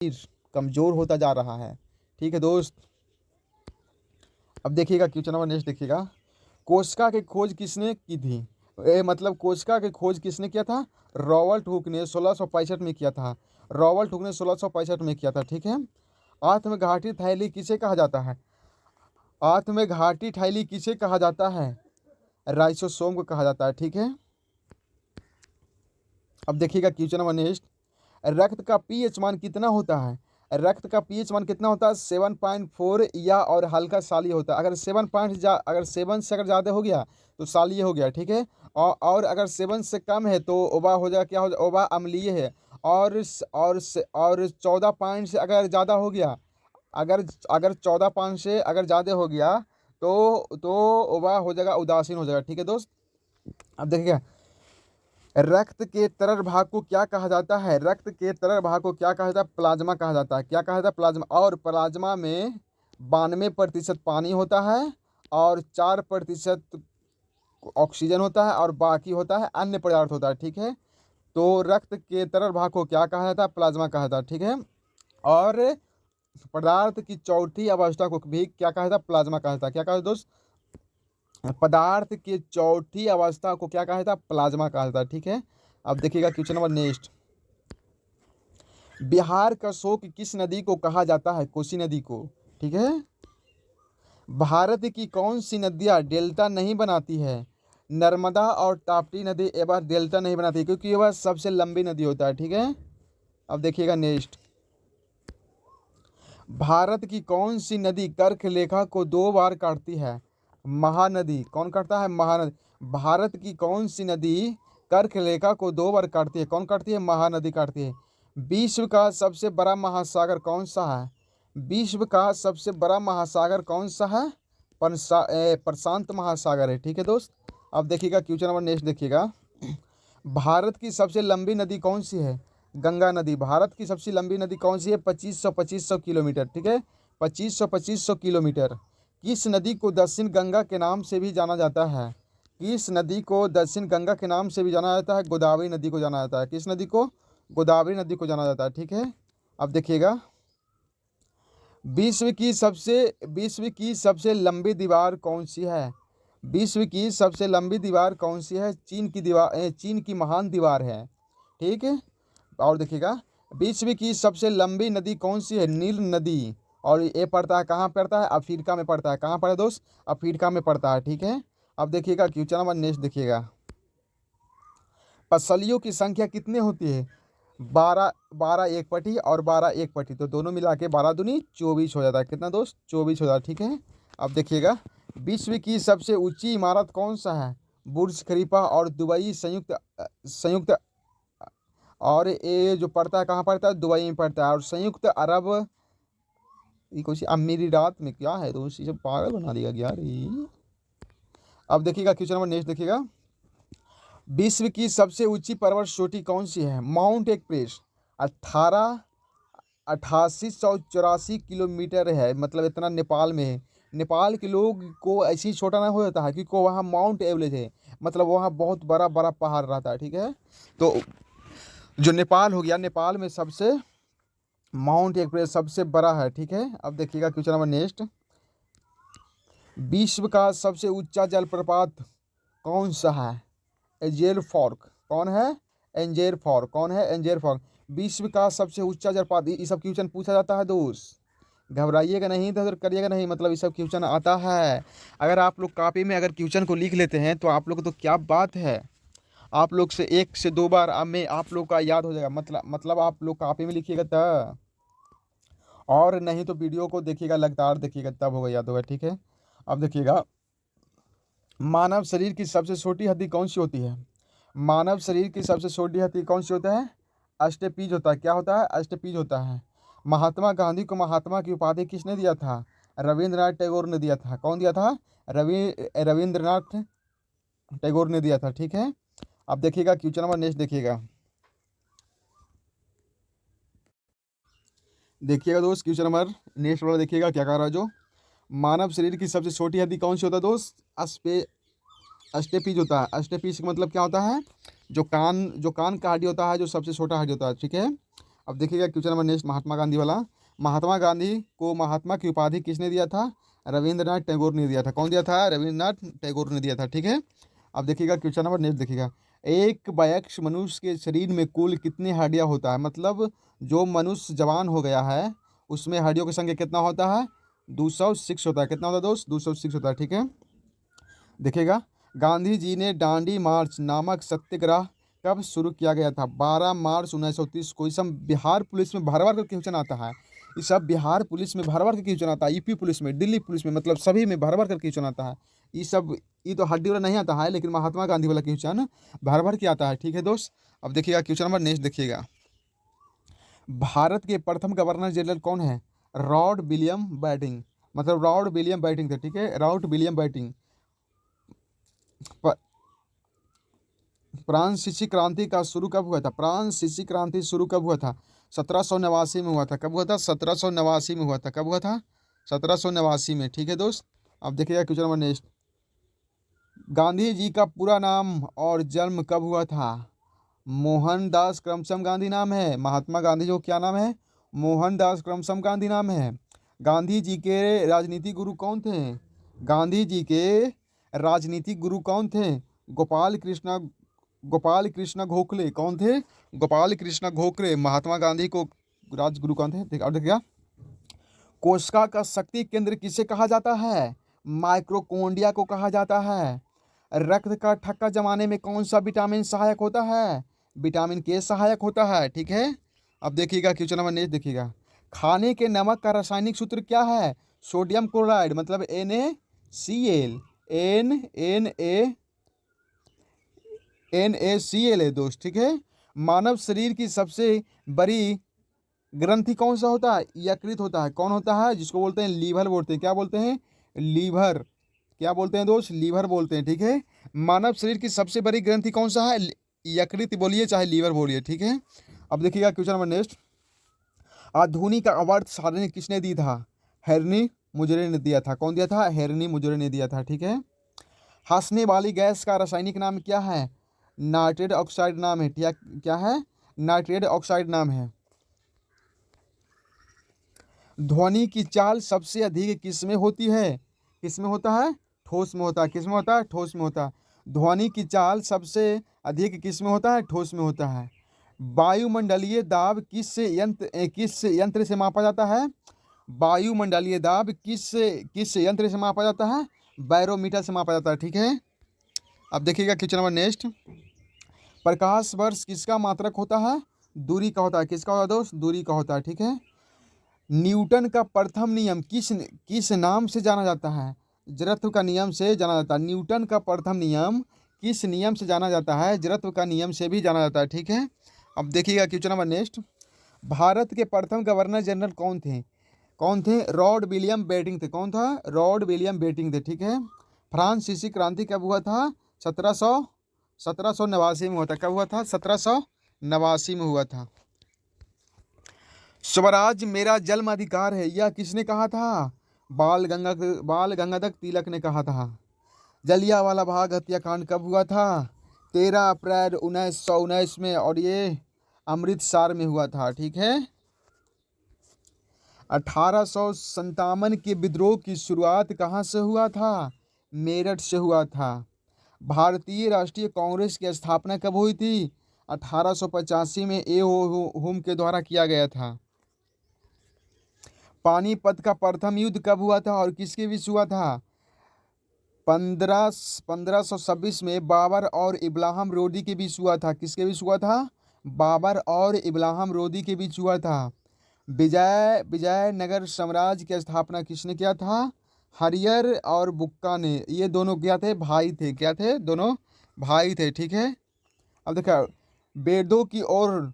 कमज़ोर होता जा रहा है। ठीक है दोस्त। अब देखिएगा क्वेश्चन नंबर नेक्स्ट देखिएगा। कोशिका की खोज किसने की थी? मतलब कोशिका की खोज किसने किया था? रॉबर्ट हुक ने 1665 में किया था। रॉबर्ट हुक ने 1665 में किया था। ठीक है। आत्मघाती थैली किसे कहा जाता है? आत्मघाती थैली किसे कहा जाता है? राइसोसोम को कहा जाता है। ठीक है। अब देखिएगा क्वेश्चन नंबर नेक्स्ट। रक्त का पीएच मान कितना होता है? रक्त का पीएच मान कितना होता है? 7.4 या और हल्का साली होता है। अगर 7 से अगर ज़्यादा हो गया तो सालीय हो गया। ठीक है। और अगर 7 से कम है तो ओबा हो जाएगा। क्या हो जाए? ओबा अम्लीय है। और 14 पॉइंट से अगर ज़्यादा हो गया, अगर अगर 14 पॉइंट से अगर ज़्यादा हो गया तो ओबा हो जाएगा, उदासीन हो जाएगा। ठीक है दोस्त। अब देखिएगा, रक्त के तरल भाग को क्या कहा जाता है? रक्त के तरल भाग को क्या कहा जाता है? प्लाज्मा कहा जाता है। क्या कहा जाता है? प्लाज्मा। और प्लाज्मा में 92% पानी होता है और 4% ऑक्सीजन होता है और बाकी होता है अन्य पदार्थ होता है। ठीक है। तो रक्त के तरल भाग को क्या कहा जाता है? प्लाज्मा कहा जाता है। ठीक है। और पदार्थ की चौथी अवस्था को भी क्या कहा जाता है? प्लाज्मा कहा जाता है। क्या कहा जाता है दोस्त? पदार्थ की चौथी अवस्था को क्या कहा जाता है? प्लाज्मा कहा जाता है। ठीक है। अब देखिएगा क्वेश्चन नंबर नेक्स्ट। बिहार का शोक किस नदी को कहा जाता है? कोसी नदी को। ठीक है। भारत की कौन सी नदियां डेल्टा नहीं बनाती है? नर्मदा और ताप्ती नदी एवं डेल्टा नहीं बनाती क्योंकि वह सबसे लंबी नदी होता है। ठीक है। अब देखिएगा नेक्स्ट। भारत की कौन सी नदी कर्क रेखा को 2 बार काटती है? महानदी। कौन काटता है? महानदी। भारत की कौन सी नदी कर्क रेखा को 2 बार काटती है? कौन काटती है? महानदी काटती है। विश्व का सबसे बड़ा महासागर कौन सा है? विश्व का सबसे बड़ा महासागर कौन सा है? प्रशांत महासागर है। ठीक है दोस्त। अब देखिएगा क्वेश्चन नंबर नेक्स्ट देखिएगा। भारत की सबसे लंबी नदी कौन सी है? गंगा नदी। भारत की सबसे लंबी नदी कौन सी है? 2500 किलोमीटर। ठीक है। 2500 किलोमीटर। किस नदी को दक्षिण गंगा के नाम से भी जाना जाता है? किस नदी को दक्षिण गंगा के नाम से भी जाना जाता है? गोदावरी नदी को जाना जाता है। किस नदी को? गोदावरी नदी को जाना जाता है। ठीक है। अब देखिएगा, विश्व की सबसे लंबी दीवार कौन सी है? विश्व की सबसे लंबी दीवार कौन सी है? चीन की दीवार, चीन की महान दीवार है। ठीक है। और देखिएगा, विश्व की सबसे लंबी नदी कौन सी है? नील नदी। और ये पड़ता है कहाँ पड़ता है? अफ्रीका में पड़ता है। कहाँ पड़ा दोस्त? अफ्रीका में पड़ता है। ठीक है। अब देखिएगा क्वेश्चन नंबर नेक्स्ट देखिएगा। पसलियों की संख्या कितनी होती है? 12 12 एक पटी और 12 एक पटी, तो दोनों मिला के 12 दूनी 24 हो जाता है। कितना दोस्त? 24 हो जाता है। ठीक है। अब देखिएगा, विश्व की सबसे ऊंची इमारत कौन सा है? बुर्ज खलीफा और दुबई संयुक्त और ये जो पड़ता है कहाँ पड़ता है? दुबई में पड़ता है। और संयुक्त अरब, ये कुछ अमीरात में क्या है दोस्त? ये सब पागल बना दिया यार ये। अब देखिएगा क्वेश्चन नंबर नेक्स्ट देखिएगा। विश्व की सबसे ऊंची पर्वत चोटी कौन सी है? Mount Everest. 8884 किलोमीटर है। मतलब इतना नेपाल में है। नेपाल के लोग को ऐसे ही छोटा ना हो जाता है क्योंकि वहाँ माउंट एवरेस्ट है। मतलब वहाँ बहुत बड़ा बड़ा पहाड़ रहता है। ठीक है। तो जो नेपाल हो गया, नेपाल में सबसे माउंट एवरेस्ट सबसे बड़ा है। ठीक है। अब देखिएगा क्वेश्चन नंबर नेक्स्ट। विश्व का सबसे ऊंचा जलप्रपात कौन सा है? Angel fork. कौन है? Angel fork. कौन है? Angel fork. विश्व का सबसे ऊंचा जलप्रपात, ये सब क्वेश्चन पूछा जाता है दोस्त। घबराइएगा नहीं, तो करिएगा नहीं, मतलब ये सब क्वेश्चन आता है। अगर आप लोग कॉपी में अगर क्वेश्चन को लिख लेते हैं तो आप लोग तो क्या बात है, आप लोग से 1 से 2 बार अब में आप लोग का याद हो जाएगा। मतलब आप लोग कॉपी में लिखिएगा तब, और नहीं तो वीडियो को देखिएगा, लगातार देखिएगा, तब होगा याद होगा। ठीक है। अब देखिएगा, मानव शरीर की सबसे छोटी हड्डी कौन सी होती है? मानव शरीर की सबसे छोटी हड्डी कौन सी होता है? अष्टपीज होता है। क्या होता है? अष्टपीज होता है। महात्मा गांधी को महात्मा की उपाधि किसने दिया था? रविंद्रनाथ टैगोर ने दिया था। कौन दिया था? रविंद्रनाथ टैगोर ने दिया था। ठीक है। अब देखिएगा क्वेश्चन नंबर नेक्स्ट देखिएगा। देखिएगा दोस्त, क्वेश्चन नंबर नेक्स्ट वाला देखिएगा क्या कह रहा है। जो मानव शरीर की सबसे छोटी हड्डी कौन सी होता है दोस्त? अष्टपीज होता है। अष्टपीज का मतलब क्या होता है? जो कान का हड्डी होता है, जो सबसे छोटा हड्डी होता है। ठीक है। अब देखिएगा question number next, Mahatma Gandhi वाला। महात्मा गांधी को महात्मा की उपाधि किसने दिया था? रविंद्रनाथ टैगोर ने दिया था। कौन दिया था? रविंद्रनाथ टैगोर ने दिया था। ठीक है। अब देखिएगा क्वेश्चन नंबर नेक्स्ट देखिएगा, एक वयस्क मनुष्य के शरीर में कुल कितनी हड्डियां होता है? मतलब जो मनुष्य जवान हो गया है उसमें हड्डियों की संख्या कितना होता है? 206 होता है। कितना होता है दोस्त? 206 होता है। ठीक है। देखिएगा, गांधी जी ने दांडी मार्च नामक सत्याग्रह कब शुरू किया गया था? 12 मार्च 1930 को। ये सब बिहार पुलिस में भर भर कर क्वेश्चन आता है। ये सब बिहार पुलिस में भर भर के क्वेश्चन आता है, यूपी पुलिस में, दिल्ली पुलिस में, मतलब सभी में भर भर कर क्वेश्चन आता है। ये सब, ये तो हड्डी वाला नहीं आता है, लेकिन महात्मा गांधी वाला क्वेश्चन भर भर के आता है। ठीक है दोस्त। अब देखिएगा क्वेश्चन नंबर नेक्स्ट देखिएगा, भारत के प्रथम गवर्नर जनरल कौन है? Lord William Bentinck. मतलब लॉर्ड विलियम बेंटिंक थे। ठीक है, लॉर्ड विलियम बेंटिंक। फ्रांसीसी क्रांति का शुरू कब हुआ था? फ्रांसीसी क्रांति शुरू कब हुआ था? 1789 में हुआ था। कब हुआ था? 1789 में हुआ था। कब हुआ था? 1789 में। ठीक है दोस्त। अब देखिएगा question number next, Gandhi ji का पूरा नाम और जन्म कब हुआ था? मोहनदास करमचंद गांधी नाम है। महात्मा गांधी जो क्या नाम है? मोहनदास करमचंद गांधी नाम है। गांधी जी के राजनीतिक गुरु कौन थे? गांधी जी के राजनीतिक गुरु कौन थे? गोपाल कृष्ण गोखले। कौन थे? गोपाल कृष्ण गोखले। महात्मा गांधी को राजगुरु कौन थे? और देखिएगा, कोशिका का शक्ति केंद्र किसे कहा जाता है? माइक्रोकोंडिया को कहा जाता है। रक्त का थक्का जमाने में कौन सा विटामिन सहायक होता है? विटामिन के सहायक होता है। ठीक है। अब देखिएगा क्वेश्चन नंबर नेक्स्ट देखिएगा, खाने के नमक का रासायनिक सूत्र क्या है? सोडियम क्लोराइड, मतलब NaCl। NaCl है दोस्त। ठीक है। मानव शरीर की सबसे बड़ी ग्रंथि कौन सा होता है? यकृत होता है। कौन होता है? जिसको बोलते हैं लीवर बोलते हैं। क्या बोलते हैं? लीवर। क्या बोलते हैं दोस्त? लीवर बोलते हैं। ठीक है। मानव शरीर की सबसे बड़ी ग्रंथि कौन सा है? यकृत बोलिए चाहे लीवर बोलिए। ठीक है। अब देखिएगा क्वेश्चन नंबर नेक्स्ट, आधुनिक अवार्ड सारणी किसने दी था? हेरनी मुजरे ने दिया था। कौन दिया था? हेरनी मुजरे ने दिया था। ठीक है। हंसने वाली गैस का रासायनिक नाम क्या है? नाइट्रेट ऑक्साइड नाम है। क्या है? नाइट्रेट ऑक्साइड नाम है। ध्वनि की चाल सबसे अधिक किस में होती है? किस में होता है? ठोस में होता है। किस में होता है? ठोस में होता है। ध्वनि की चाल सबसे अधिक किस में होता है? ठोस में होता है। वायुमंडलीय दाब किस यंत्र से मापा जाता है? वायुमंडलीय दाब किस यंत्र से मापा जाता है? बैरोमीटर से मापा जाता है। ठीक है। अब देखिएगा क्वेश्चन नंबर नेक्स्ट, प्रकाश वर्ष किसका मात्रक होता है? दूरी का होता है। किसका होता है दोस्त? दूरी का होता है। ठीक है। न्यूटन का प्रथम नियम किस नाम से जाना जाता है? जड़त्व का नियम से जाना जाता है। न्यूटन का प्रथम नियम किस नियम से जाना जाता है? जड़त्व का नियम से भी जाना जाता है। ठीक है। अब देखिएगा क्वेश्चन नंबर नेक्स्ट, भारत के प्रथम गवर्नर जनरल कौन थे? कौन थे? लॉर्ड विलियम बेंटिंक थे। कौन था? लॉर्ड विलियम बेंटिंक थे। ठीक है। फ्रांसीसी क्रांति कब हुआ था? 1789 में हुआ था। कब हुआ था? 1789 में हुआ था। स्वराज मेरा जन्म अधिकार है, यह किसने कहा था? बाल गंगाधर तिलक ने कहा था। जलियांवाला बाग हत्याकांड कब हुआ था? 13 अप्रैल 1919 में, और ये अमृतसर में हुआ था। ठीक है। 1857 के विद्रोह की शुरुआत कहाँ से हुआ था? मेरठ से हुआ था। भारतीय राष्ट्रीय कांग्रेस की स्थापना कब हुई थी? 1885 में हुम के द्वारा किया गया था। पानीपत का प्रथम युद्ध कब हुआ था और किसके बीच हुआ था? 1526 में बाबर और इब्राहिम लोदी के बीच हुआ था। किसके बीच हुआ था? बाबर और इब्राहिम लोदी के बीच हुआ था। विजयनगर साम्राज्य की स्थापना किसने किया था? हरियर और बुक्का ने। ये दोनों क्या थे? भाई थे। क्या थे? दोनों भाई थे। ठीक है। अब देखा, वेदों की ओर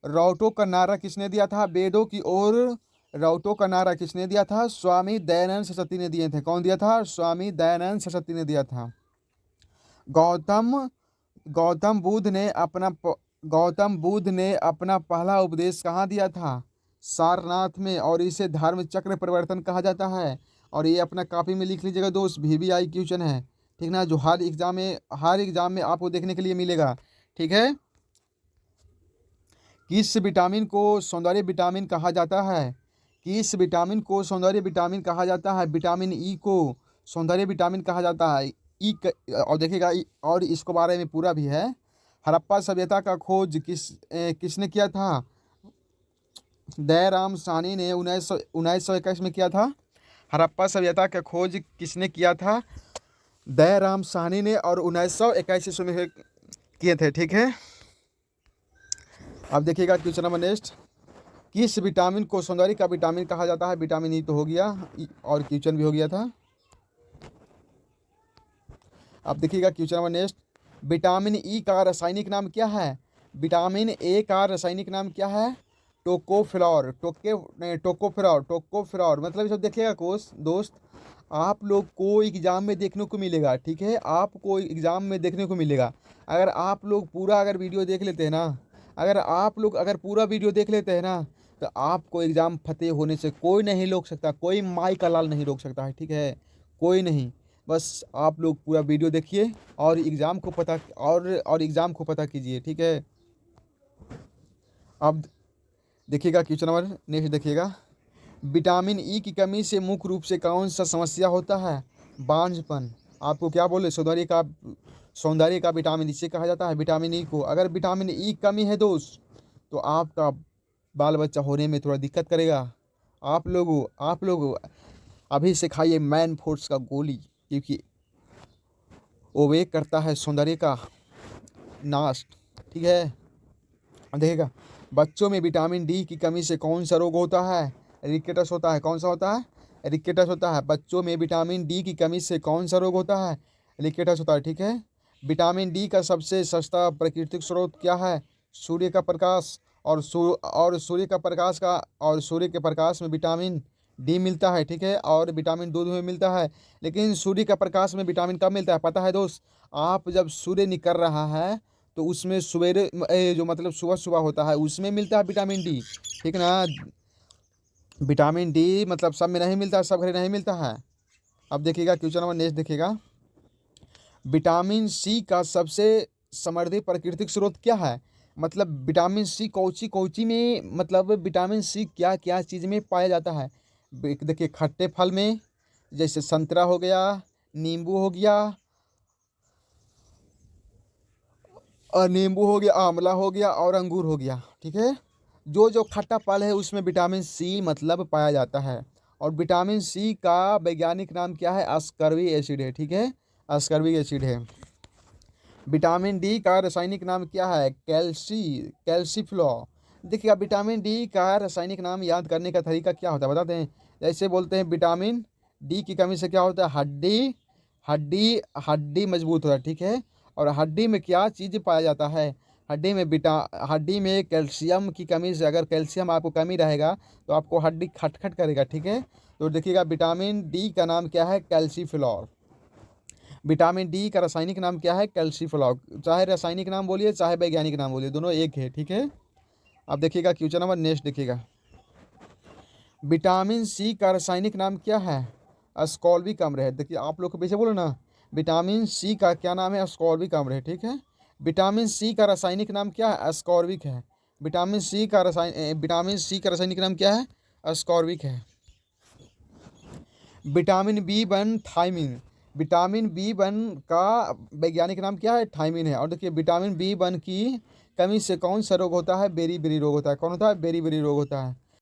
राउटों का नारा किसने दिया था? वेदों की ओर राउटों का नारा किसने दिया था? स्वामी दयानंद सरस्वती ने दिए थे। कौन दिया था? स्वामी दयानंद सरस्वती ने दिया था। गौतम गौतम बुद्ध ने अपना पहला उपदेश कहाँ दिया था? सारनाथ में, और इसे धर्म चक्र परिवर्तन कहा जाता है। और ये अपना कॉपी में लिख लीजिएगा दोस्त, VVI क्वेश्चन है। ठीक ना, जो हर एग्जाम में आपको देखने के लिए मिलेगा। ठीक है। किस विटामिन को सौंदर्य विटामिन कहा जाता है? किस विटामिन को सौंदर्य विटामिन कहा जाता है? विटामिन ई को सौंदर्य विटामिन कहा जाता है। और देखिएगा और इसके बारे में पूरा भी है। हड़प्पा सभ्यता का खोज किसने किया था? दयाराम साहनी ने 1921 में किया था। हड़प्पा सभ्यता का खोज किसने किया था? दयाराम साहनी ने, और 1921 में किए थे। ठीक है, अब देखिएगा क्वेश्चन नंबर नेक्स्ट। किस विटामिन को सौंदर्य का विटामिन कहा जाता है? विटामिन ई तो हो गया, और क्वेश्चन भी हो गया था। अब देखिएगा question number next. Vitamin E का रासायनिक नाम क्या है? विटामिन ए का रासायनिक नाम क्या है? टोकोफेरॉल। टोकोफेरॉल मतलब ये सब देखिएगा दोस्त, आप लोग को एग्जाम में देखने को मिलेगा। ठीक है, आपको एग्जाम में देखने को मिलेगा। अगर आप लोग पूरा अगर वीडियो देख लेते हैं ना, अगर पूरा वीडियो देख लेते हैं ना, तो आपको एग्ज़ाम फतेह होने से कोई नहीं रोक सकता, कोई माई का लाल नहीं रोक सकता है। ठीक है, कोई नहीं। बस आप लोग पूरा वीडियो देखिए और एग्ज़ाम को पता कीजिए। ठीक है, अब देखिएगा क्वेश्चन नंबर नेक्स्ट देखिएगा। विटामिन ई की कमी से मुख्य रूप से कौन सा समस्या होता है? बांझपन। आपको क्या बोले? सौंदर्य का विटामिन इसे कहा जाता है, विटामिन ई को। अगर विटामिन ई कमी है दोस्त, तो आपका बाल बच्चा होने में थोड़ा दिक्कत करेगा। आप लोग अभी से खाइए मैन फोर्स का गोली, क्योंकि वो वे करता है सौंदर्य का नाश। ठीक है, देखिएगा बच्चों में विटामिन डी की कमी से कौन सा रोग होता है? रिकेटस होता है। कौन सा होता है? रिकेटस होता है। बच्चों में विटामिन डी की कमी से कौन सा रोग होता है? रिकेटस होता है। ठीक है, विटामिन डी का सबसे सस्ता प्राकृतिक स्रोत क्या है? सूर्य का प्रकाश। और सूर्य के प्रकाश में विटामिन डी मिलता है। ठीक है, और विटामिन दूध में मिलता है। लेकिन सूर्य का प्रकाश में विटामिन कब मिलता है पता है दोस्त? आप जब सूर्य निकल रहा है तो उसमें सवेरे जो मतलब सुबह सुबह होता है, उसमें मिलता है विटामिन डी। ठीक है ना, विटामिन डी मतलब सब में नहीं मिलता, सब घरे नहीं मिलता है। अब देखिएगा क्वेश्चन नंबर नेक्स्ट देखिएगा। विटामिन सी का सबसे समृद्ध प्राकृतिक स्रोत क्या है? मतलब विटामिन सी कौची में, मतलब विटामिन सी क्या क्या चीज़ में पाया जाता है? देखिए खट्टे फल में, जैसे संतरा हो गया, नींबू हो गया, आंवला हो गया, और अंगूर हो गया। ठीक है, जो खट्टा फल है उसमें विटामिन सी मतलब पाया जाता है। और विटामिन सी का वैज्ञानिक नाम क्या है? अस्कॉर्बिक एसिड है। ठीक है, अस्कॉर्बिक एसिड है। विटामिन डी का रासायनिक नाम क्या है? कैल्सीफ्लो। देखिए विटामिन डी का रासायनिक नाम याद करने का तरीका क्या होता है बताते हैं। जैसे बोलते हैं विटामिन डी की कमी से क्या होता है? हड्डी मजबूत होता है। ठीक है, और हड्डी में क्या चीज़ पाया जाता है? हड्डी में कैल्शियम की कमी से, अगर कैल्शियम आपको कमी रहेगा तो आपको हड्डी खटखट करेगा। ठीक है, तो देखिएगा विटामिन डी का नाम क्या है? कैल्सीफ्लोर। विटामिन डी का रासायनिक नाम क्या है? कैल्सीफ्लोर। चाहे रासायनिक नाम बोलिए चाहे वैज्ञानिक नाम बोलिए, दोनों एक है। ठीक है, अब देखिएगा क्वेश्चन नंबर नेक्स्ट देखिएगा। विटामिन सी का रासायनिक नाम क्या है? अस्कॉर्बिक अम्ल है। देखिए आप लोग को पीछे बोलो ना, विटामिन सी का क्या नाम है? अस्कॉर्बिक अम्ल है। ठीक है, विटामिन सी का रासायनिक नाम क्या है? अस्कॉर्बिक है। विटामिन सी का रासायनिक नाम क्या है? अस्कॉर्बिक है। विटामिन बी वन का वैज्ञानिक नाम क्या है? थायमिन है। और देखिए विटामिन बी वन की कमी से कौन सा रोग होता है? बेरी बेरी रोग होता है। कौन होता है? बेरी बेरी रोग होता है।